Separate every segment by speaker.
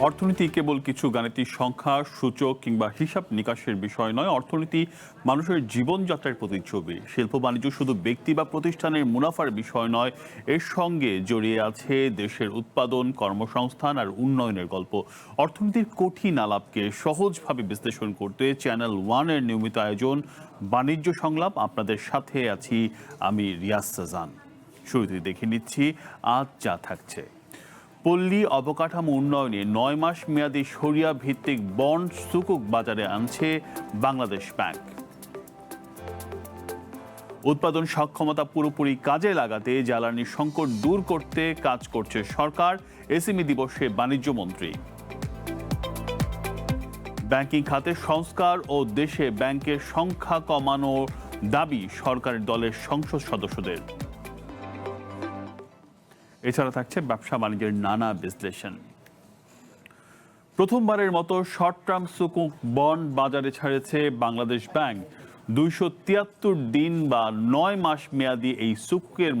Speaker 1: অর্থনীতি কেবল কিছু গাণিতিক সংখ্যা, সূচক কিংবা হিসাব নিকাশের বিষয় নয়। অর্থনীতি মানুষের জীবনযাত্রার প্রতিচ্ছবি। শিল্প বাণিজ্য শুধু ব্যক্তি বা প্রতিষ্ঠানের মুনাফার বিষয় নয়, এর সঙ্গে জড়িয়ে আছে দেশের উৎপাদন, কর্মসংস্থান আর উন্নয়নের গল্প। অর্থনীতির কঠিন আলাপকে সহজভাবে বিশ্লেষণ করতে চ্যানেল ওয়ানের নিয়মিত আয়োজন বাণিজ্য সংলাপ। আপনাদের সাথে আছি আমি রিয়াজ সাজান। শুরুতেই দেখে নিচ্ছি আজ যা থাকছে। পল্লী অবকাঠামো উন্নয়নে ৯ মাস মেয়াদী শরিয়া ভিত্তিক বন্ড সুকুক বাজারে আনছে বাংলাদেশ ব্যাংক। উৎপাদন সক্ষমতা পুরোপুরি কাজে লাগাতে জ্বালানি সংকট দূর করতে কাজ করছে সরকার। এসএমই দিবসে বাণিজ্যমন্ত্রী। ব্যাংকিং খাতে সংস্কার ও দেশে ব্যাংকের সংখ্যা কমানোর দাবি সরকারের দলের সংসদ সদস্যদের। এছাড়া থাকছে ব্যবসা বাণিজ্যের নানা বিশ্লেষণ। প্রথমবারের মতো শর্ট টার্ম সুকুক বন্ড বাজারে ছাড়েছে বাংলাদেশ ব্যাংক। ২৭৩ দিন বা ৯ মাস মেয়াদি এই সুকুকের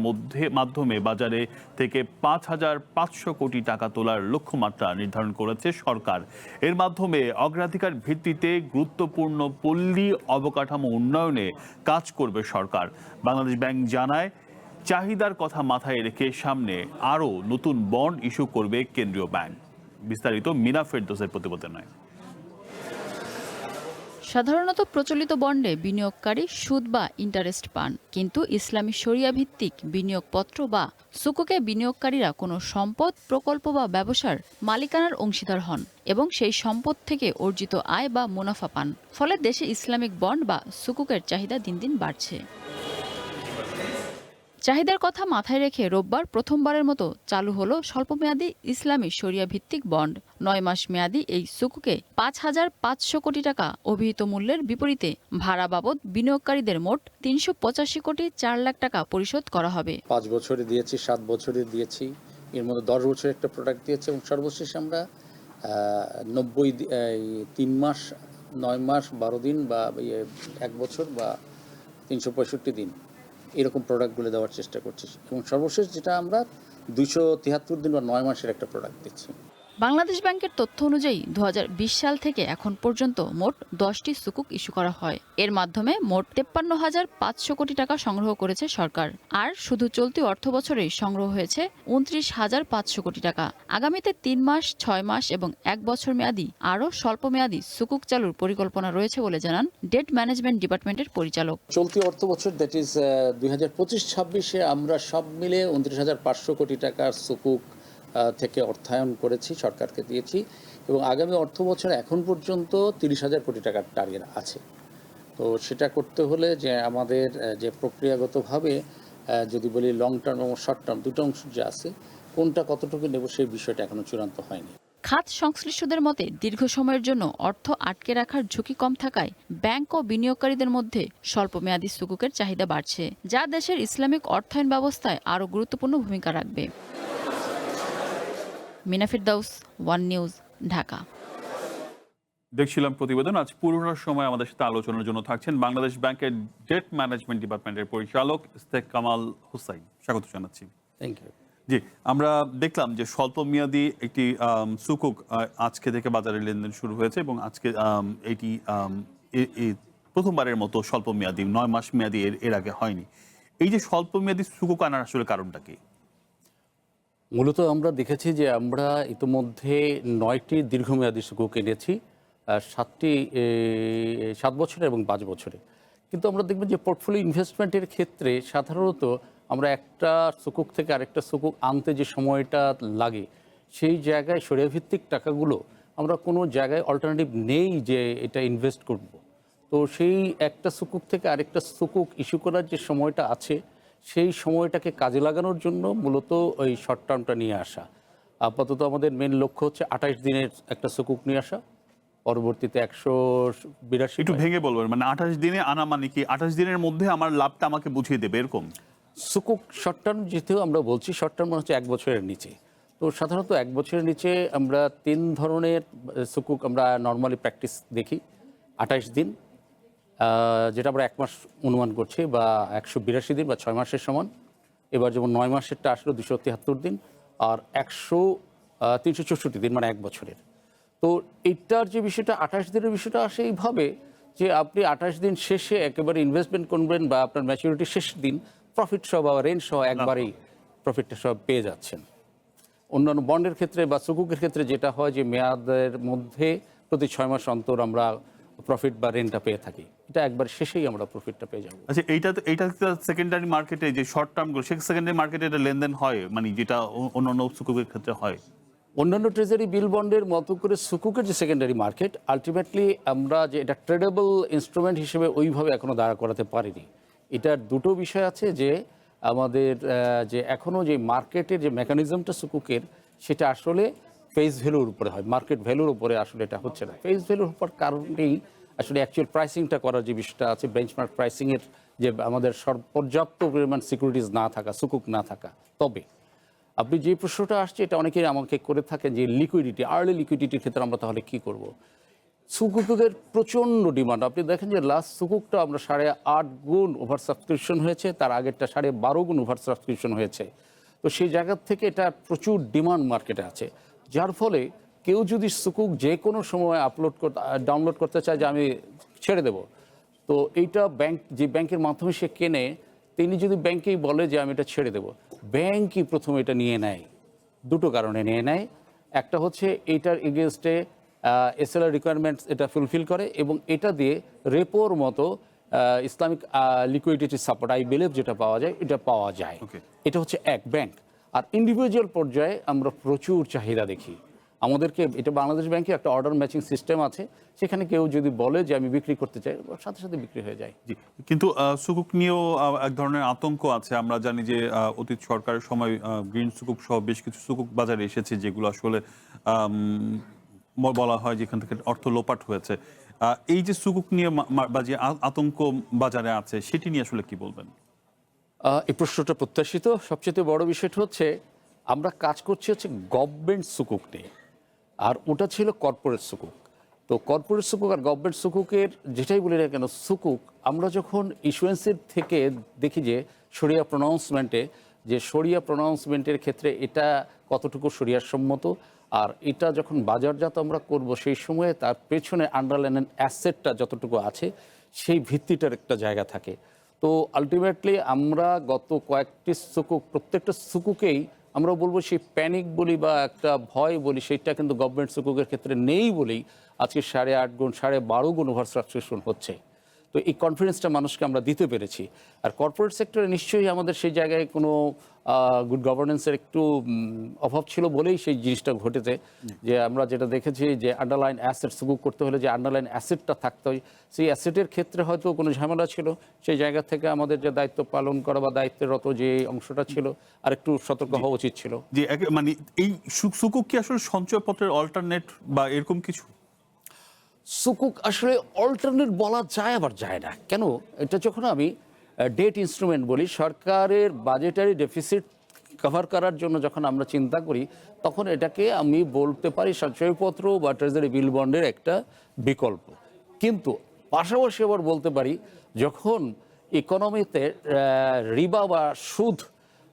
Speaker 1: মাধ্যমে বাজারে থেকে ৫,৫০০ কোটি টাকা তোলার লক্ষ্যমাত্রা নির্ধারণ করেছে সরকার। এর মাধ্যমে অগ্রাধিকার ভিত্তিতে গুরুত্বপূর্ণ পল্লী অবকাঠামো উন্নয়নে কাজ করবে সরকার। বাংলাদেশ ব্যাংক জানায়, চাহিদার কথা মাথায় রেখে সামনে আরও নতুন বন্ড ইস্যু করবে কেন্দ্রীয় ব্যাংক। বিস্তারিত মিনা ফেরদৌসের প্রতিবেদনে।
Speaker 2: সাধারণত প্রচলিত বন্ডে বিনিয়োগকারী সুদ বা ইন্টারেস্ট পান, কিন্তু ইসলামী শরিয়া ভিত্তিক বিনিয়োগপত্র বা সুকুকে বিনিয়োগকারীরা কোনো সম্পদ, প্রকল্প বা ব্যবসার মালিকানার অংশীদার হন এবং সেই সম্পদ থেকে অর্জিত আয় বা মুনাফা পান। ফলে দেশে ইসলামিক বন্ড বা সুকুকের চাহিদা দিন দিন বাড়ছে। চাহিদার কথা মাথায় রেখে রোববার প্রথমবারের মতো চালু হলো স্বল্পমেয়াদী ইসলামী শরিয়া ভিত্তিক বন্ড। ৯ মাস মেয়াদী এই সুকুকে ৫,৫০০ কোটি টাকা অভিহিত মূল্যের বিপরীতে ভাড়া বাবদ বিনিয়োগকারীদের মোট ৩৮৫ কোটি ৪ লাখ টাকা পরিশোধ করা হবে।
Speaker 3: ৫ বছরে দিয়েছি, ৭ বছরে দিয়েছি, এর মধ্যে ১০ বছরের একটা প্রোডাক্ট দিয়েছি এবং সর্বশেষ আমরা ৩ মাস, ৯ মাস, ১২ দিন বা ১ বছর বা ৩৬৫ দিন এরকম প্রোডাক্টগুলো দেওয়ার চেষ্টা করছি এবং সর্বশেষ যেটা আমরা ২৭৩ দিন বা ৯ মাসের একটা প্রোডাক্ট দিচ্ছি।
Speaker 2: বাংলাদেশ ব্যাংকের তথ্য অনুযায়ী ২০২০ সাল থেকে এখন পর্যন্ত মোট ১০টি সুকুক ইস্যু করা হয়। এর মাধ্যমে মোট ৫৩,৫০০ কোটি টাকা সংগ্রহ করেছে সরকার। আর শুধু চলতি অর্থ বছরেই সংগ্রহ হয়েছে ২৯,৫০০ কোটি টাকা। আগামীতে ৩ মাস, ৬ মাস এবং ১ বছর মেয়াদী আরও স্বল্প মেয়াদী সুকুক চালুর পরিকল্পনা রয়েছে বলে জানান ডেট ম্যানেজমেন্ট ডিপার্টমেন্টের পরিচালক।
Speaker 3: চলতি অর্থ বছর দ্যাট ইজ ২০২৫-২৬-এ আমরা সব মিলে ২৯,৫০০ কোটি টাকার সুকুক থেকে অর্থায়ন করেছি, সরকারকে দিয়েছি এবং আগামী অর্থ বছর এখন পর্যন্ত ৩০,০০০ কোটি টাকার টার্গেট আছে। তো সেটা করতে হলে যে আমাদের যে প্রক্রিয়াগতভাবে যদি বলি লং টার্ম এবং শর্ট টার্ম দুটো অংশ যে আছে, কোনটা কতটুকু নেব সেই বিষয়টা এখনো চূড়ান্ত হয়নি।
Speaker 2: খাত সংশ্লিষ্টদের মতে দীর্ঘ সময়ের জন্য অর্থ আটকে রাখার ঝুঁকি কম থাকায় ব্যাংক ও বিনিয়োগকারীদের মধ্যে স্বল্পমেয়াদী সুকুকের চাহিদা বাড়ছে, যা দেশের ইসলামিক অর্থায়ন ব্যবস্থায় আরও গুরুত্বপূর্ণ ভূমিকা রাখবে। Mina Ferdous, one news, Dhaka.
Speaker 1: দেখছিলাম প্রতিবেদন। আজ পুরোটার সময় আমাদের সাথে আলোচনার জন্য থাকছেন বাংলাদেশ ব্যাংকের ডেট ম্যানেজমেন্ট ডিপার্টমেন্টের পরিচালক ইশতেক কামাল হুসাইন। স্বাগত জানাচ্ছি।
Speaker 3: Thank you.
Speaker 1: জি, আমরা দেখলাম যে স্বল্প মেয়াদী একটি সুকুক আজকে থেকে বাজারে লেনদেন শুরু হয়েছে এবং আজকে এটি প্রথমবারের মতো স্বল্প মেয়াদী ৯ মাস মেয়াদী এর আগে হয়নি। এই যে স্বল্প মেয়াদী সুকুক আনার আসলে কারণটা কি?
Speaker 3: মূলত আমরা দেখেছি যে আমরা ইতিমধ্যে ৯টি দীর্ঘমেয়াদী সুকুক এনেছি, ৭ বছরে এবং ৫ বছরে। কিন্তু আমরা দেখব যে পোর্টফোলিও ইনভেস্টমেন্টের ক্ষেত্রে সাধারণত আমরা একটা সুকুক থেকে আরেকটা সুকুক আনতে যে সময়টা লাগে, সেই জায়গায় শরিয়াভিত্তিক টাকাগুলো আমরা কোনো জায়গায় অল্টারনেটিভ নেই যে এটা ইনভেস্ট করব। তো সেই একটা সুকুক থেকে আরেকটা সুকুক ইস্যু করার যে সময়টা আছে, সেই সময়টাকে কাজে লাগানোর জন্য মূলত ওই শর্ট টার্মটা নিয়ে আসা। আপাতত আমাদের মেন লক্ষ্য হচ্ছে ২৮ দিনের একটা সুকুক নিয়ে আসা, পরবর্তীতে ১৮২
Speaker 1: একটু ভেঙে বলবেন, মানে ২৮ দিনে আনা মানে কি? ২৮ দিনের মধ্যে আমার লাভটা আমাকে বুঝিয়ে দেবে এরকম?
Speaker 3: সুকুক শর্ট টার্ম যেহেতু আমরা বলছি, শর্ট টার্ম হচ্ছে ১ বছরের নিচে। তো সাধারণত ১ বছরের নিচে আমরা ৩ ধরনের সুকুক আমরা নর্মালি প্র্যাকটিস দেখি। ২৮ দিন, যেটা আমরা ১ মাস অনুমান করছি, বা ১৮২ দিন বা ৬ মাসের সমান। এবার যেমন ৯ মাসেরটা আসলো ২৭৩ দিন, আর ৩৬৪ দিন মানে ১ বছরের। তো এটার যে বিষয়টা 28 দিনের বিষয়টা আসে এইভাবে যে আপনি 28 দিন শেষে একেবারে ইনভেস্টমেন্ট করবেন বা আপনার ম্যাচুরিটি শেষ দিন প্রফিট সহ বা রেন্ট সহ একবারেই প্রফিটটা সব পেয়ে যাচ্ছেন। অন্যান্য বন্ডের ক্ষেত্রে বা সুকুকের ক্ষেত্রে যেটা হয় যে মেয়াদের মধ্যে প্রতি 6 মাস অন্তর আমরা প্রফিট বা রেন্টটা পেয়ে থাকি, এটা একবার শেষেই আমরা প্রফিটটা পেয়ে যাব।
Speaker 1: আচ্ছা, এইটা সেকেন্ডারি মার্কেটে যে শর্ট টার্ম গুলো, সেকেন্ডারি মার্কেটে এটা লেনদেন হয়, মানে যেটা অন্যান্য সুকুকের ক্ষেত্রে হয়?
Speaker 3: অন্যান্য ট্রেজারি বিল বন্ডের মতো করে সুকুকের যে সেকেন্ডারি মার্কেট আলটিমেটলি আমরা যে এটা ট্রেডেবল ইনস্ট্রুমেন্ট হিসেবে ওইভাবে এখনো দাঁড়া করাতে পারিনি। এটার দুটো বিষয় আছে যে আমাদের যে এখনো যে মার্কেটের যে মেকানিজমটা সুকুকের সেটা আসলে ফেস ভ্যালুর উপরে হয়, মার্কেট ভ্যালুর উপরে আসলে এটা হচ্ছে না। ফেস ভ্যালুর উপর কারণেই আসলে অ্যাকচুয়াল প্রাইসিংটা করার যে বিষয়টা আছে, বেঞ্চমার্ক প্রাইসিংয়ের যে আমাদের পর্যাপ্ত পরিমাণ সিকিউরিটিজ না থাকা, সুকুক না থাকা। তবে আপনি যে প্রশ্নটা আসছে এটা অনেকেই আমাকে করে থাকেন যে লিকুইডিটি, আর্লি লিকুইডিটির ক্ষেত্রে আমরা তাহলে কি করব। সুকুকের প্রচণ্ড ডিমান্ড। আপনি দেখেন যে লাস্ট সুকুকটা আমরা 8.5 গুণ ওভার সাবস্ক্রিপশন হয়েছে, তার আগেরটা 12.5 গুণ ওভার সাবস্ক্রিপশন হয়েছে। তো সেই জায়গা থেকে এটা প্রচুর ডিমান্ড মার্কেটে আছে, যার ফলে কেউ যদি সুকুক যে কোনো সময় ডাউনলোড করতে চায় যে আমি ছেড়ে দেব, তো এইটা যে ব্যাংকের মাধ্যমে সে কেনে, তিনি যদি ব্যাংকেই বলে যে আমি এটা ছেড়ে দেব, ব্যাংকই প্রথমে এটা নিয়ে নেয়। দুটো কারণে নিয়ে নেয়। একটা হচ্ছে এইটার এগেনস্টে এসএলআর রিকোয়ারমেন্টস এটা ফুলফিল করে এবং এটা দিয়ে রেপোর মতো Islamic liquidity support I believe যেটা পাওয়া যায় এটা পাওয়া যায়। এটা হচ্ছে এক ব্যাংক। আর ইন্ডিভিজুয়াল পর্যায়ে আমরা প্রচুর চাহিদা দেখি। আমাদেরকে এটা বাংলাদেশ ব্যাংকে একটা অর্ডার ম্যাচিং সিস্টেম আছে, সেখানে কেউ যদি বলে যে আমি বিক্রি করতে চাই, সাথে সাথে বিক্রি হয়ে যায়।
Speaker 1: জি, কিন্তু সুকুক নিয়েও এক ধরনের আতঙ্ক আছে। আমরা জানি যে অতীত সরকারের সময় গ্রিন সুকুক সহ বেশ কিছু সুকুক বাজারে এসেছে, যেগুলো আসলে বলা হয় যেখান থেকে অর্থ লোপাট হয়েছে। এই যে সুকুক নিয়ে বা যে আতঙ্ক বাজারে আছে, সেটি নিয়ে আসলে কি বলবেন?
Speaker 3: এই প্রশ্নটা প্রত্যাশিত। সবচেয়ে বড় বিষয়টা হচ্ছে আমরা কাজ করছি হচ্ছে গভর্নমেন্ট সুকুক নিয়ে, আর ওটা ছিল কর্পোরেট সুকুক। তো কর্পোরেট সুকুক আর গভর্নমেন্ট সুকুকের যেটাই বলি না কেন, সুকুক আমরা যখন ইস্যুয়েন্সের থেকে দেখি যে শরিয়া প্রনাউন্সমেন্টের ক্ষেত্রে এটা কতটুকু শরিয়ার সম্মত, আর এটা যখন বাজারজাত আমরা করব সেই সময়ে তার পেছনে আন্ডারলাইন অ্যাসেটটা যতটুকু আছে সেই ভিত্তিটার একটা জায়গা থাকে। তো আলটিমেটলি আমরা গত কয়েকটি সুকুক, প্রত্যেকটা সুকুকেই আমরা বলবো সেই প্যানিক বলি বা একটা ভয় বলি, সেটা কিন্তু গভর্নমেন্ট সুকুকের ক্ষেত্রে নেই বলেই আজকে 8.5 গুণ 12.5 গুণ ওভার সাবস্ক্রিপশন হচ্ছে। তো এই কনফিডেন্সটা মানুষকে আমরা দিতে পেরেছি। আর কর্পোরেট সেক্টরে নিশ্চয়ই আমাদের সেই জায়গায় কোনো গুড গভর্নেন্সের একটু অভাব ছিল বলেই সেই জিনিসটা ঘটেছে। যে আমরা যেটা দেখেছি যে আন্ডারলাইন অ্যাসেট সুকুক করতে হলে যে আন্ডারলাইন অ্যাসেটটা থাকতে হয়, সেই অ্যাসেটের ক্ষেত্রে হয়তো কোনো ঝামেলা ছিল। সেই জায়গা থেকে আমাদের যে দায়িত্ব পালন করা বা দায়িত্বরত যে অংশটা ছিল আর একটু সতর্ক হওয়া উচিত ছিল।
Speaker 1: যে মানে এই সুকুক কি আসলে সঞ্চয়পত্রের অল্টারনেট বা এরকম কিছু?
Speaker 3: সুকুক আসলে অল্টারনেট বলা যায় আবার যায় না। কেন? এটা যখন আমি ডেট ইনস্ট্রুমেন্ট বলি, সরকারের বাজেটারি ডেফিসিট কভার করার জন্য যখন আমরা চিন্তা করি, তখন এটাকে আমি বলতে পারি সঞ্চয়পত্র বা ট্রেজারি বিল বন্ডের একটা বিকল্প। কিন্তু পাশাপাশি আবার বলতে পারি যখন ইকোনমিতে রিবা বা সুদ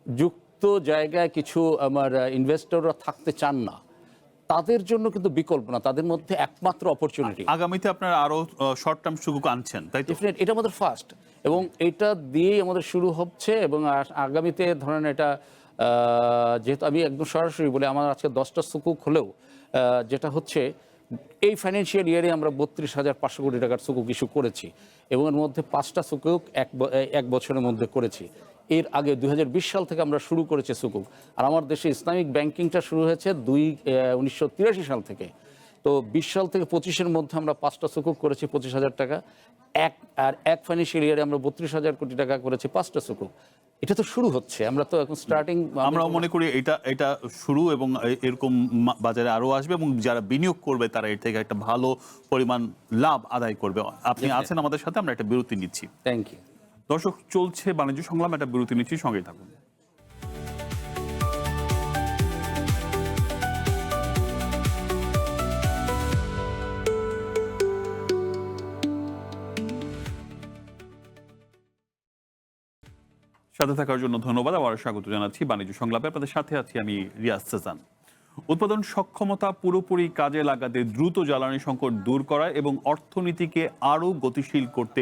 Speaker 3: যুক্ত জায়গায় কিছু আমার ইনভেস্টররা থাকতে চান না, তাদের জন্য কিন্তু বিকল্প না, তাদের মধ্যে একমাত্র অপরচুনিটি।
Speaker 1: আগামীতে আপনারা আরো শর্ট টার্ম সুকুক আনছেন, তাই তো?
Speaker 3: ডেফিনেট, এটা আমাদের ফার্স্ট এবং এটা দিয়েই আমাদের শুরু হচ্ছে এবং আগামীতে ধরেন এটা যেহেতু আমি একদম সরাসরি বলি, আমার আজকে 10টা সুকুক হলেও যেটা হচ্ছে এই ফাইন্যান্সিয়াল ইয়ারে আমরা 32,500 কোটি টাকার সুকুক ইস্যু করেছি এবং এর মধ্যে 5টা সুকুক এক বছরের মধ্যে করেছি। এর আগে 2020 সাল থেকে আমরা শুরু করেছি সুকুক। আর আমার দেশে ইসলামিক ব্যাংকিংটা শুরু হয়েছে 1983 সাল থেকে। তো 20 সাল থেকে 25-এর মধ্যে আমরা 5টা সুকুক করেছি 25,000 টাকা। এক ফাইন্যান্সিয়াল ইয়ারে আমরা 32,000 কোটি টাকা করেছি 5টা সুকুক। এটা তো শুরু হচ্ছে, আমরা তো এখন স্টার্টিং।
Speaker 1: আমরা মনে করি এটা শুরু এবং এরকম বাজারে আরো আসবে এবং যারা বিনিয়োগ করবে তারা এর থেকে একটা ভালো পরিমাণ লাভ আদায় করবে। আপনি আছেন আমাদের সাথে, আমরা একটা বিরতি নিচ্ছি।
Speaker 3: Thank you.
Speaker 1: দর্শক, চলছে বাণিজ্য সংগ্রাম, একটা বিরতি নিচ্ছি, সঙ্গেই থাকুন। সাথে থাকার জন্য ধন্যবাদ। আবার স্বাগত জানাচ্ছি বাণিজ্য সংলাপে। আপনাদের সাথে আছি আমি রিয়াজ সেজান। উৎপাদন সক্ষমতা পুরোপুরি কাজে লাগাতে দ্রুত জ্বালানি সংকট দূর করা এবং অর্থনীতিকে আরও গতিশীল করতে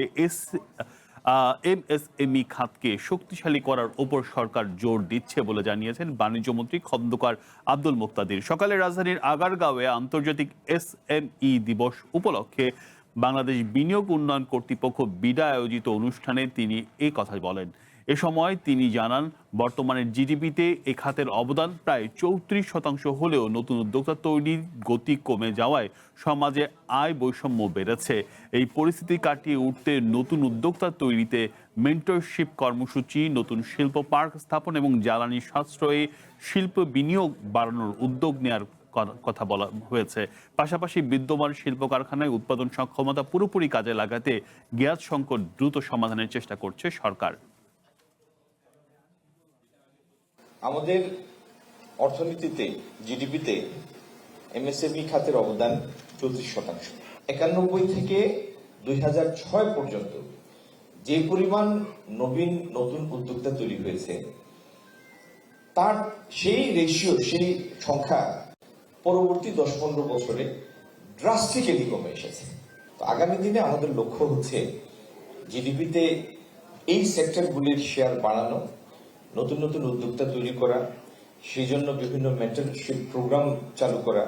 Speaker 1: এমএসএমই খাতকে শক্তিশালী করার উপর সরকার জোর দিচ্ছে বলে জানিয়েছেন বাণিজ্যমন্ত্রী খন্দকার আব্দুল মুক্তাদির। সকালে রাজধানীর আগারগাঁওয়ে আন্তর্জাতিক এসএমই দিবস উপলক্ষে বাংলাদেশ বিনিয়োগ উন্নয়ন কর্তৃপক্ষ বিডা আয়োজিত অনুষ্ঠানে তিনি এই কথা বলেন। এ সময় তিনি জানান, বর্তমানে জিডিপিতে এ খাতের অবদান প্রায় 34% হলেও নতুন উদ্যোক্তা তৈরির গতি কমে যাওয়ায় সমাজে আয় বৈষম্য বেড়েছে। এই পরিস্থিতি কাটিয়ে উঠতে নতুন উদ্যোক্তা তৈরিতে মেন্টরশিপ কর্মসূচি, নতুন শিল্প পার্ক স্থাপন এবং জ্বালানি সাশ্রয়ী শিল্প বিনিয়োগ বাড়ানোর উদ্যোগ নেওয়ার কথা বলা হয়েছে। পাশাপাশি বিদ্যমান শিল্প কারখানায় উৎপাদন সক্ষমতা পুরোপুরি কাজে লাগাতে গ্যাস সংকট দ্রুত সমাধানের চেষ্টা করছে সরকার।
Speaker 4: আমাদের অর্থনীতিতে জিডিপিতে এমএসএমই খাতের অবদান 34%। 91 থেকে 2006 পর্যন্ত যে পরিমাণ নতুন উদ্যোক্তা তৈরি হয়েছে তার সেই রেশিও, সেই সংখ্যা পরবর্তী 10-15 বছরে ড্রাস্টিক্যালি কমে এসেছে। তো আগামী দিনে আমাদের লক্ষ্য হচ্ছে জিডিপিতে এই সেক্টরগুলির শেয়ার বাড়ানো, নতুন উদ্যোক্তা তৈরি করা, সেই জন্য বিভিন্ন মেন্টরশিপ প্রোগ্রাম চালু করা।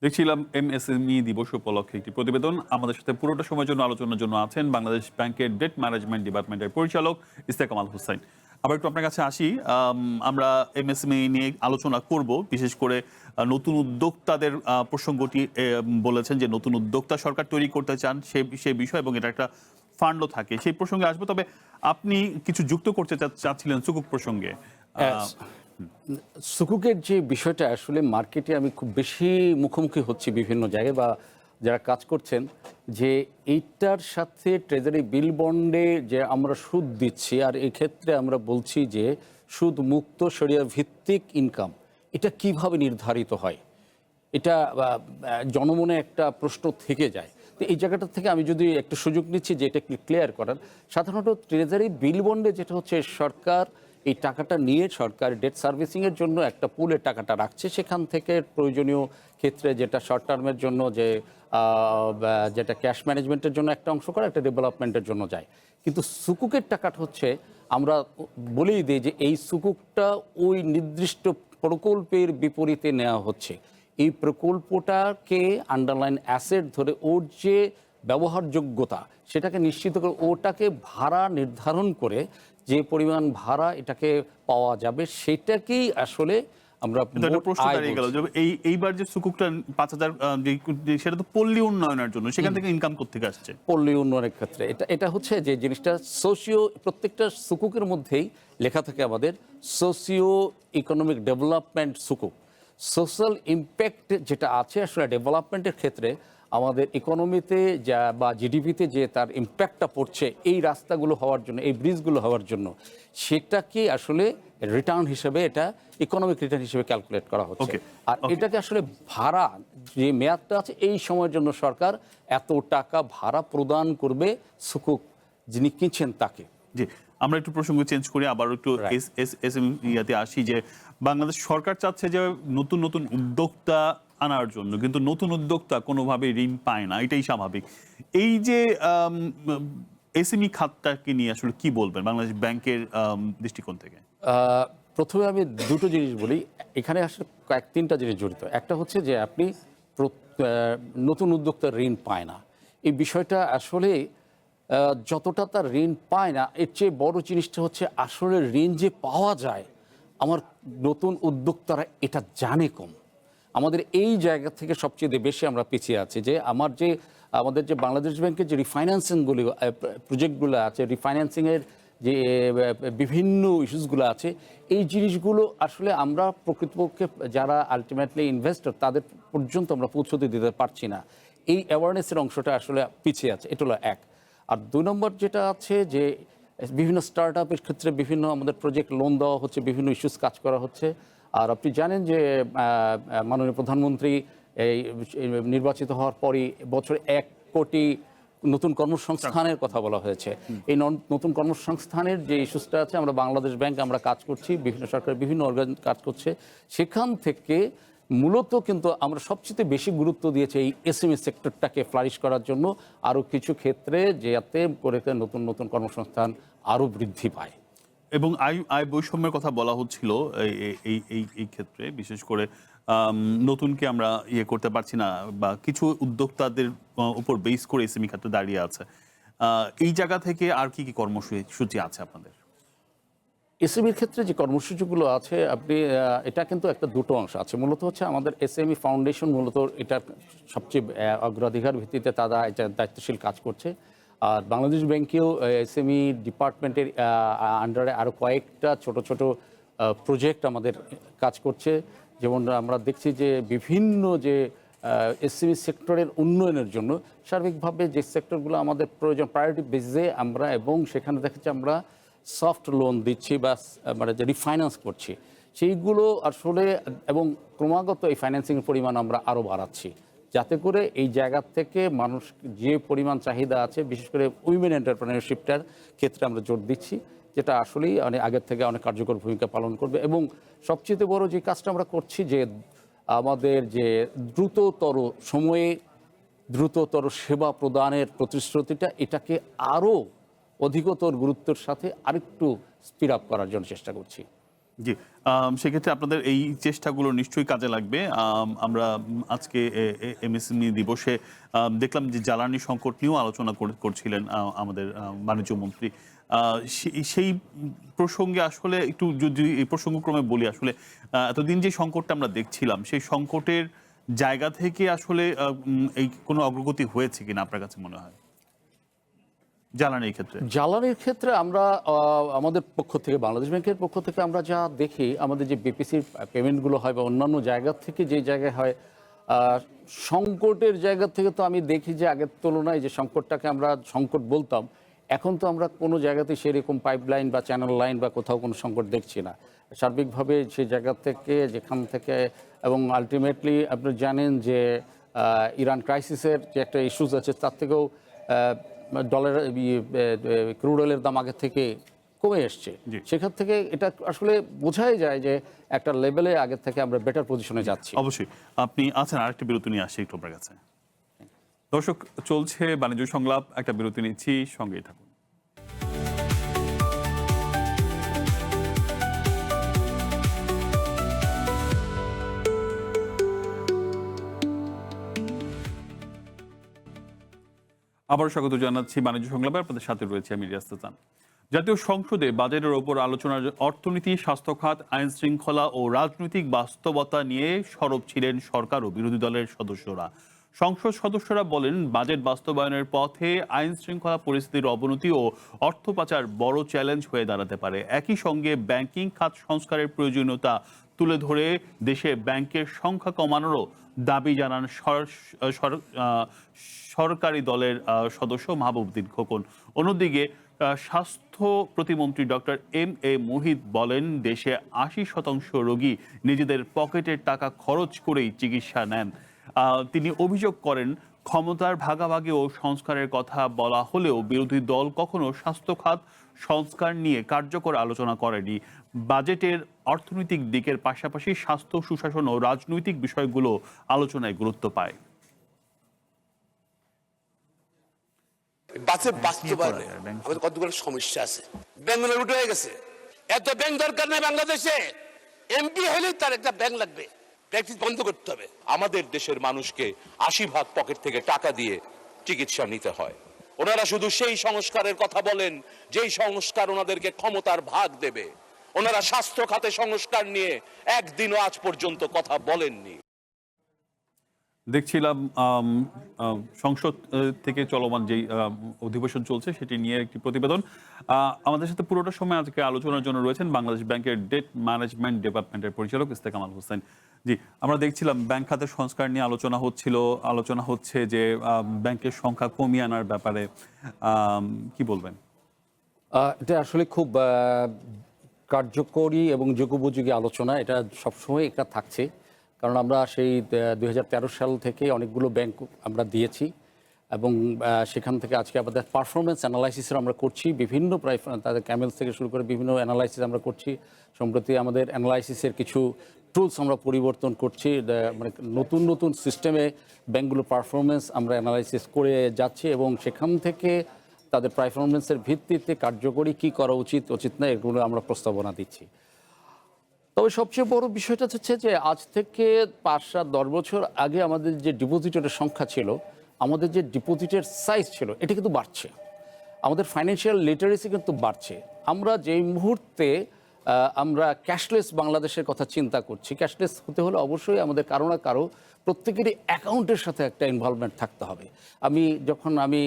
Speaker 1: দেখছিলাম এমএসএমই দিবস উপলক্ষে একটি প্রতিবেদন। আমাদের সাথে পুরোটা সময়ের জন্য আলোচনার জন্য আছেন বাংলাদেশ ব্যাংকের ডেট ম্যানেজমেন্ট ডিপার্টমেন্টের পরিচালক ইশতিয়াক কামাল হোসেন। আবার একটু আপনার কাছে আসি, আমরা এমএসএমই নিয়ে আলোচনা করব, বিশেষ করে নতুন উদ্যোক্তাদের প্রসঙ্গটি বলেছেন যে নতুন উদ্যোক্তা সরকার তৈরি করতে চান সে বিষয়, এবং এটা একটা ফান্ডও থাকে, সেই প্রসঙ্গে আসবো। তবে আপনি কিছু যুক্ত করতে চাচ্ছিলেন সুকুক প্রসঙ্গে।
Speaker 3: সুকুকের যে বিষয়টা আসলে মার্কেটে আমি খুব বেশি মুখোমুখি হচ্ছি বিভিন্ন জায়গায় বা যারা কাজ করছেন, যে এইটার সাথে ট্রেজারি বিল বন্ডে যে আমরা সুদ দিচ্ছি, আর এই ক্ষেত্রে আমরা বলছি যে সুদ মুক্ত শরিয়া ভিত্তিক ইনকাম, এটা কিভাবে নির্ধারিত হয়, এটা জনমনে একটা প্রশ্ন থেকে যায়। তো এই জায়গাটা থেকে আমি যদি একটা সুযোগ নিচ্ছি যে এটা ক্লিয়ার করার, সাধারণত ট্রেজারি বিল বন্ডে যেটা হচ্ছে, সরকার এই টাকাটা নিয়ে সরকার ডেট সার্ভিসিংয়ের জন্য একটা পুলে টাকাটা রাখছে, সেখান থেকে প্রয়োজনীয় ক্ষেত্রে যেটা শর্ট টার্মের জন্য যেটা ক্যাশ ম্যানেজমেন্টের জন্য একটা অংশ করে, একটা ডেভেলপমেন্টের জন্য যায়। কিন্তু সুকুকের টাকাটা হচ্ছে, আমরা বলেই দিই যে এই সুকুকটা ওই নির্দিষ্ট প্রকল্পের বিপরীতে নেওয়া হচ্ছে। এই প্রকল্পটাকে আন্ডারলাইন অ্যাসেট ধরে ওর যে ব্যবহারযোগ্যতা সেটাকে নিশ্চিত করে, ওটাকে ভাড়া নির্ধারণ করে যে পরিমাণ ভাড়া এটাকে পাওয়া যাবে, সেটাকেই আসলে আমরা
Speaker 1: এইবার যে সুকুকটা 5,000, সেটা তো পল্লী উন্নয়নের জন্য, সেখান থেকে ইনকাম করতে আসছে
Speaker 3: পল্লী উন্নয়নের ক্ষেত্রে। এটা হচ্ছে যে জিনিসটা প্রত্যেকটা সুকুকের মধ্যেই লেখা থাকে আমাদের সোশিও ইকোনমিক ডেভেলপমেন্ট সুকুক। সোশ্যাল ইম্প্যাক্ট যেটা আছে আসলে ডেভেলপমেন্টের ক্ষেত্রে আমাদের ইকোনমিতে বা জিডিপিতে যে তার ইম্প্যাক্টটা পড়ছে এই রাস্তাগুলো হওয়ার জন্য, এই ব্রিজগুলো হওয়ার জন্য, সেটাকে আসলে রিটার্ন হিসেবে, এটা ইকোনমিক রিটার্ন হিসেবে ক্যালকুলেট করা হচ্ছে। আর এটাকে আসলে ভাড়া যে মেয়াদটা আছে, এই সময়ের জন্য সরকার এত টাকা ভাড়া প্রদান করবে সুকুক যিনি কিনছেন তাকে।
Speaker 1: জি, আমরা একটু প্রসঙ্গ চেঞ্জ করি, আবার একটু এসএমইতে আসি, যে বাংলাদেশ সরকার চাচ্ছে যে নতুন উদ্যোক্তা আনার জন্য, কিন্তু নতুন উদ্যোক্তা কোনোভাবে ঋণ পায় না, এটাই স্বাভাবিক। এই যে এসএমই খাতটাকে নিয়ে আসলে কি বলবেন বাংলাদেশ ব্যাংকের দৃষ্টিকোণ থেকে?
Speaker 3: প্রথমে আমি দুটো জিনিস বলি, এখানে আসলে তিনটা জিনিস জড়িত। একটা হচ্ছে যে আপনি নতুন উদ্যোক্তা ঋণ পায় না, এই বিষয়টা আসলে যতটা তার ঋণ পায় না, এর চেয়ে বড় জিনিসটা হচ্ছে আসলে ঋণ যে পাওয়া যায়, আমার নতুন উদ্যোক্তারা এটা জানে কম। আমাদের এই জায়গা থেকে সবচেয়ে বেশি আমরা পিছিয়ে আছি, যে আমাদের যে বাংলাদেশ ব্যাংকের যে রিফাইন্যান্সিংগুলি প্রজেক্টগুলো আছে, রিফাইন্যান্সিংয়ের যে বিভিন্ন ইস্যুসগুলো আছে, এই জিনিসগুলো আসলে আমরা প্রকৃতপক্ষে যারা আলটিমেটলি ইনভেস্টর তাদের পর্যন্ত আমরা পৌঁছতে দিতে পারছি না। এই অ্যাওয়ারনেসের অংশটা আসলে পিছিয়ে আছে, এটা হলো এক। আর 2 নম্বর যেটা আছে যে বিভিন্ন স্টার্ট আপের ক্ষেত্রে বিভিন্ন আমাদের প্রজেক্ট লোন দেওয়া হচ্ছে, বিভিন্ন ইস্যুস কাজ করা হচ্ছে। আর আপনি জানেন যে মাননীয় প্রধানমন্ত্রী এই নির্বাচিত হওয়ার পরই বছরে 1 কোটি নতুন কর্মসংস্থানের কথা বলা হয়েছে। এই নতুন কর্মসংস্থানের যে ইস্যুসটা আছে, আমরা বাংলাদেশ ব্যাংক আমরা কাজ করছি, বিভিন্ন সরকারের বিভিন্ন অর্গান কাজ করছে, সেখান থেকে মূলত কিন্তু আমরা সবচেয়ে বেশি গুরুত্ব দিয়েছি এই এসএমই সেক্টরটাকে ফ্লারিশ করার জন্য, আরও কিছু ক্ষেত্রে যাতে করে নতুন নতুন কর্মসংস্থান আরও বৃদ্ধি পায়।
Speaker 1: এবং আয় বৈষম্যের কথা বলা হচ্ছিল এই ক্ষেত্রে, বিশেষ করে নতুনকে আমরা করতে পারছি না, বা কিছু উদ্যোক্তাদের উপর বেস করে এসএমই খাতে দাঁড়িয়ে আছে। এই জায়গা থেকে আর কি কি কর্মসূচি আছে আপনাদের?
Speaker 3: এসএমইর ক্ষেত্রে যে কর্মসূচিগুলো আছে, আপনি এটা কিন্তু একটা দুটো অংশ আছে। মূলত হচ্ছে আমাদের এসএমই ফাউন্ডেশন মূলত এটা সবচেয়ে অগ্রাধিকার ভিত্তিতে তারা এটা দায়িত্বশীল কাজ করছে। আর বাংলাদেশ ব্যাংকেও এসএমই ডিপার্টমেন্টের আন্ডারে আরও কয়েকটা ছোট ছোট প্রজেক্ট আমাদের কাজ করছে। যেমন আমরা দেখছি যে বিভিন্ন যে এসএমই সেক্টরের উন্নয়নের জন্য সার্বিকভাবে যে সেক্টরগুলো আমাদের প্রয়োজন প্রায়োরিটি বেসিসে আমরা, এবং সেখানে দেখেছি আমরা সফট লোন দিচ্ছি বা মানে যে রিফাইন্যান্স করছি, সেইগুলো আসলে, এবং ক্রমাগত এই ফাইন্যান্সিংয়ের পরিমাণ আমরা আরও বাড়াচ্ছি, যাতে করে এই জায়গা থেকে মানুষ যে পরিমাণ চাহিদা আছে, বিশেষ করে উইমেন এন্টারপ্রেনারশিপটার ক্ষেত্রে আমরা জোর দিচ্ছি, যেটা আসলেই অনেক আগের থেকে অনেক কার্যকর ভূমিকা পালন করবে। এবং সবচেয়ে বড় যে কাজটা আমরা করছি, যে আমাদের যে দ্রুততর সময়ে দ্রুততর সেবা প্রদানের প্রতিশ্রুতিটা, এটাকে আরও অধিকতর গুরুত্বের সাথে আরেকটু স্পিড আপ করার জন্য চেষ্টা করছি।
Speaker 1: জি, সেক্ষেত্রে আপনাদের এই চেষ্টাগুলো নিশ্চয়ই কাজে লাগবে। আমরা আজকে এমএসএমই দিবসে দেখলাম যে জ্বালানি সংকট নিয়েও আলোচনা করছিলেন আমাদের বাণিজ্য মন্ত্রী। সেই প্রসঙ্গে আসলে একটু যদি এই প্রসঙ্গক্রমে বলি, আসলে এতদিন যে সংকটটা আমরা দেখছিলাম, সেই সংকটের জায়গা থেকে আসলে এই কোনো অগ্রগতি হয়েছে কিনা আপনার কাছে মনে হয় জ্বালানির ক্ষেত্রে?
Speaker 3: আমরা আমাদের পক্ষ থেকে, বাংলাদেশ ব্যাংকের পক্ষ থেকে আমরা যা দেখি, আমাদের যে বিপিসির পেমেন্টগুলো হয় বা অন্যান্য জায়গা থেকে যে জায়গায় হয়, সংকটের জায়গা থেকে তো আমি দেখি যে আগের তুলনায় যে সংকটটাকে আমরা সংকট বলতাম, এখন তো আমরা কোনো জায়গাতেই সেরকম পাইপলাইন বা চ্যানেল লাইন বা কোথাও কোনো সংকট দেখছি না। সার্বিকভাবে সেই জায়গা থেকে, যেখান থেকে, এবং আলটিমেটলি আপনি জানেন যে ইরান ক্রাইসিসের যে একটা ইস্যুস আছে, তার থেকেও ডলার ক্রুড অয়েলের দাম আগে থেকে কমে এসছে। সেখান থেকে এটা আসলে বোঝাই যায় যে একটা লেভেলে আগের থেকে আমরা বেটার পজিশনে যাচ্ছি।
Speaker 1: অবশ্যই। আপনি আছেন, আরেকটা বিরতি নিয়ে আসছি একটু আপনার কাছে। দর্শক, চলছে বাণিজ্য সংলাপ, একটা বিরতি নিচ্ছি, সঙ্গেই থাকুন। আবার স্বাগত জানাচ্ছি বাণিজ্য সংলাপে, আপনাদের সাথে রয়েছে আমি রিয়াজ হাসান। জাতীয় সংসদে বাজেটের ওপর আলোচনার অর্থনীতি, স্বাস্থ্য খাত, আইন শৃঙ্খলা ও রাজনৈতিক বাস্তবতা নিয়ে সরব ছিলেন সরকার ও বিরোধী দলের সদস্যরা। সংসদ সদস্যরা বলেন, বাজেট বাস্তবায়নের পথে আইন শৃঙ্খলা পরিস্থিতির অবনতি ও অর্থ পাচার বড় চ্যালেঞ্জ হয়ে দাঁড়াতে পারে। একই সঙ্গে ব্যাংকিং খাত সংস্কারের প্রয়োজনীয়তা তুলে ধরে দেশে ব্যাংকের সংখ্যা কমানোরও দাবি জানান সরকারি দলের সদস্য মাহবুবউদ্দিন খোকন। অন্যদিকে স্বাস্থ্য প্রতিমন্ত্রী ডক্টর এম.এ. মুহিত বলেন, দেশে ৮০% রোগী নিজেদের পকেটের টাকা খরচ করেই চিকিৎসা নেন। তিনি অভিযোগ করেন, ক্ষমতার ভাগাভাগি ও সংস্কারের কথা বলা হলেও বিরোধী দল কখনো স্বাস্থ্য খাত সংস্কার নিয়ে কার্যকর আলোচনা করেনি। বাজেটের অর্থনৈতিক দিকের পাশাপাশি স্বাস্থ্য, সুশাসন ও রাজনৈতিক বিষয়গুলো আলোচনায় গুরুত্ব পায়।
Speaker 5: বাজেট বাস্তবায়নে আমাদের কতগুলো সমস্যা আছে। ব্যাঙ্গলোর উঠে হয়ে গেছে, এত ব্যাংক দরকার নেই বাংলাদেশে। এমপি হলে তার একটা ব্যাংক লাগবে, প্র্যাকটিস বন্ধ করতে হবে। আমাদের দেশের মানুষকে ৮০% পকেট থেকে টাকা দিয়ে চিকিৎসা নিতে হয়। ওনারা শুধু সেই সংস্কারের কথা বলেন যেই সংস্কার ওনাদেরকে ক্ষমতার ভাগ দেবে। ওনারা স্বাস্থ্য খাতে সংস্কার নিয়ে একদিনও আজ পর্যন্ত কথা বলেননি।
Speaker 1: দেখছিলাম সংসদ থেকে চলমান যেই অধিবেশন চলছে সেটি নিয়ে একটি প্রতিবেদন। আমাদের সাথে পুরোটা সময় আজকে আলোচনার জন্য রয়েছেন বাংলাদেশ ব্যাংকের ডেট ম্যানেজমেন্ট ডিপার্টমেন্টের পরিচালক ইস্তেকামাল হোসেন। জি, আমরা দেখছিলাম ব্যাংক খাতের সংস্কার নিয়ে আলোচনা হচ্ছে যে ব্যাংকের সংখ্যা কমিয়ে আনার ব্যাপারে কি বলবেন?
Speaker 3: এটা আসলে খুব কার্যকরী এবং যুগোপযোগী আলোচনা, এটা সবসময় এটা থাকছে। কারণ আমরা সেই 2013 সাল থেকে অনেকগুলো ব্যাংক আমরা দিয়েছি, এবং সেখান থেকে আজকে আমাদের পারফরমেন্স অ্যানালাইসিসের আমরা করছি বিভিন্ন প্রায় তাদের ক্যামেলস থেকে শুরু করে বিভিন্ন অ্যানালাইসিস আমরা করছি। সম্প্রতি আমাদের অ্যানালাইসিসের কিছু টুলস আমরা পরিবর্তন করছি, মানে নতুন নতুন সিস্টেমে ব্যাংকগুলোর পারফরমেন্স আমরা অ্যানালাইসিস করে যাচ্ছি এবং সেখান থেকে তাদের পারফরমেন্সের ভিত্তিতে কার্যকরী কী করা উচিত উচিত না এগুলো আমরা প্রস্তাবনা দিচ্ছি। তবে সবচেয়ে বড় বিষয়টা হচ্ছে যে আজ থেকে 5-7-10 বছর আগে আমাদের যে ডিপোজিটরের সংখ্যা ছিল, আমাদের যে ডিপোজিটের সাইজ ছিল, এটা কিন্তু বাড়ছে। আমাদের ফাইন্যান্সিয়াল লিটারেসি কিন্তু বাড়ছে। আমরা যেই মুহূর্তে আমরা ক্যাশলেস বাংলাদেশের কথা চিন্তা করছি, ক্যাশলেস হতে হলে অবশ্যই আমাদের কারো না কারো প্রত্যেকেরই অ্যাকাউন্টের সাথে একটা ইনভলভমেন্ট থাকতে হবে। যখন আমি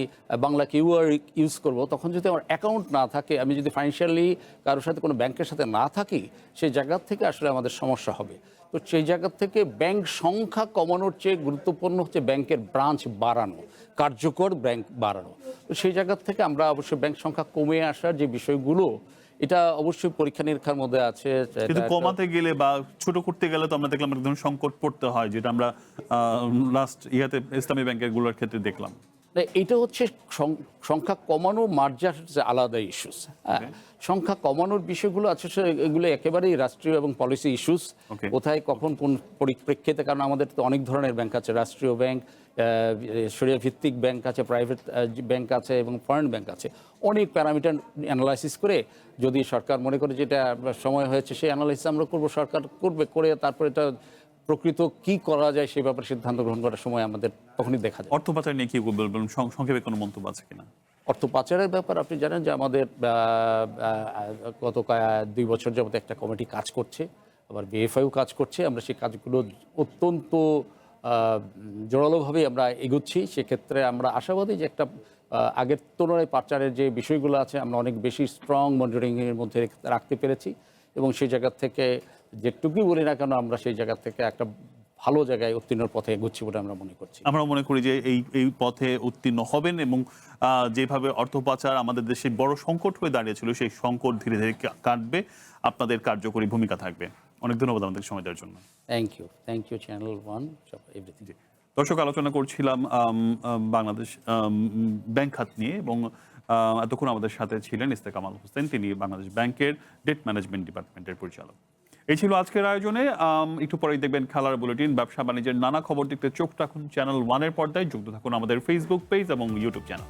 Speaker 3: বাংলা কিউআর ইউজ করব, তখন যদি আমার অ্যাকাউন্ট না থাকে, আমি যদি ফাইন্যান্সিয়ালি কারোর সাথে কোনো ব্যাংকের সাথে না থাকি, সেই জায়গা থেকে আসলে আমাদের সমস্যা হবে। তো সেই জায়গা থেকে ব্যাংক সংখ্যা কমানোর চেয়ে গুরুত্বপূর্ণ হচ্ছে ব্যাংকের ব্রাঞ্চ বাড়ানো, কার্যকর ব্যাংক বাড়ানো। তো সেই জায়গা থেকে আমরা অবশ্যই ব্যাংক সংখ্যা কমে আসার যে বিষয়গুলো, এটা অবশ্যই পরীক্ষা নিরীক্ষার মধ্যে আছে।
Speaker 1: কিন্তু কমাতে গেলে বা ছোট করতে গেলে তো আমরা দেখলাম এক ধরনের সংকট পড়তে হয়, যেটা আমরা লাস্ট ইয়াতে ইসলামী ব্যাংকের গুলোর ক্ষেত্রে দেখলাম।
Speaker 3: এটা হচ্ছে সংখ্যা কমানো মার্জার হচ্ছে আলাদা ইস্যুস। হ্যাঁ, সংখ্যা কমানোর বিষয়গুলো আছে এগুলো একেবারেই রাষ্ট্রীয় এবং পলিসি ইস্যুস। কোথায় কখন কোন পরিপ্রেক্ষিতে, কারণ আমাদের তো অনেক ধরনের ব্যাংক আছে, রাষ্ট্রীয় ব্যাংক, শরিয়া ভিত্তিক ব্যাংক আছে, প্রাইভেট ব্যাংক আছে এবং ফরেন ব্যাংক আছে। অনেক প্যারামিটার অ্যানালাইসিস করে যদি সরকার মনে করে যেটা সময় হয়েছে, সেই অ্যানালাইসিস আমরা করবো, সরকার করবে, করে তারপরে এটা প্রকৃত কি করা যায় সেই ব্যাপারে সিদ্ধান্ত গ্রহণ করার সময় আমাদের তখনই দেখা যায়।
Speaker 1: অর্থ পাচার নিয়ে কি বলবেন, সংক্ষেপে কোনো মন্তব্য আছে কিনা?
Speaker 3: অর্থ পাচারের ব্যাপার আপনি জানেন যে আমাদের গত 2 বছর যাবত একটা কমিটি কাজ করছে, আবার বিএফআইও কাজ করছে। আমরা সেই কাজগুলো অত্যন্ত জোরালোভাবেই আমরা এগোচ্ছি। সেক্ষেত্রে আমরা আশাবাদী যে একটা আগের তুলনায় পাচারের যে বিষয়গুলো আছে আমরা অনেক বেশি স্ট্রং মনিটরিংয়ের মধ্যে রাখতে পেরেছি এবং সেই জায়গা থেকে যেটুকুই বলি না কেন, আমরা সেই জায়গা থেকে একটা ভালো জায়গায় উত্তীর্ণের পথে এগোচ্ছি বলে আমরা মনে করছি।
Speaker 1: আমরা মনে করি যে এই পথে উত্তীর্ণ হবেন এবং যেভাবে অর্থ পাচার আমাদের দেশে বড় সংকট হয়ে দাঁড়িয়েছিল, সেই সংকট ধীরে ধীরে কাটবে, আপনাদের কার্যকরী ভূমিকা থাকবে। অনেক ধন্যবাদ আমাদের সময় দেওয়ার জন্য।
Speaker 3: Thank you channel 1 everything.
Speaker 1: দর্শক, আলোচনা করছিলাম বাংলাদেশ ব্যাংক খাত নিয়ে এবং এতক্ষণ আমাদের সাথে ছিলেন ইস্তেকামাল হোসেন, তিনি বাংলাদেশ ব্যাংকের ডেট ম্যানেজমেন্ট ডিপার্টমেন্টের পরিচালক। এই ছিল আজকের আয়োজনে। একটু পরেই দেখবেন খেলার বুলেটিন। ব্যবসা বাণিজ্যের নানা খবর দেখতে চোখ রাখুন চ্যানেল 1-এর পর্দায়, যুক্ত থাকুন আমাদের ফেসবুক পেজ এবং ইউটিউব চ্যানেল।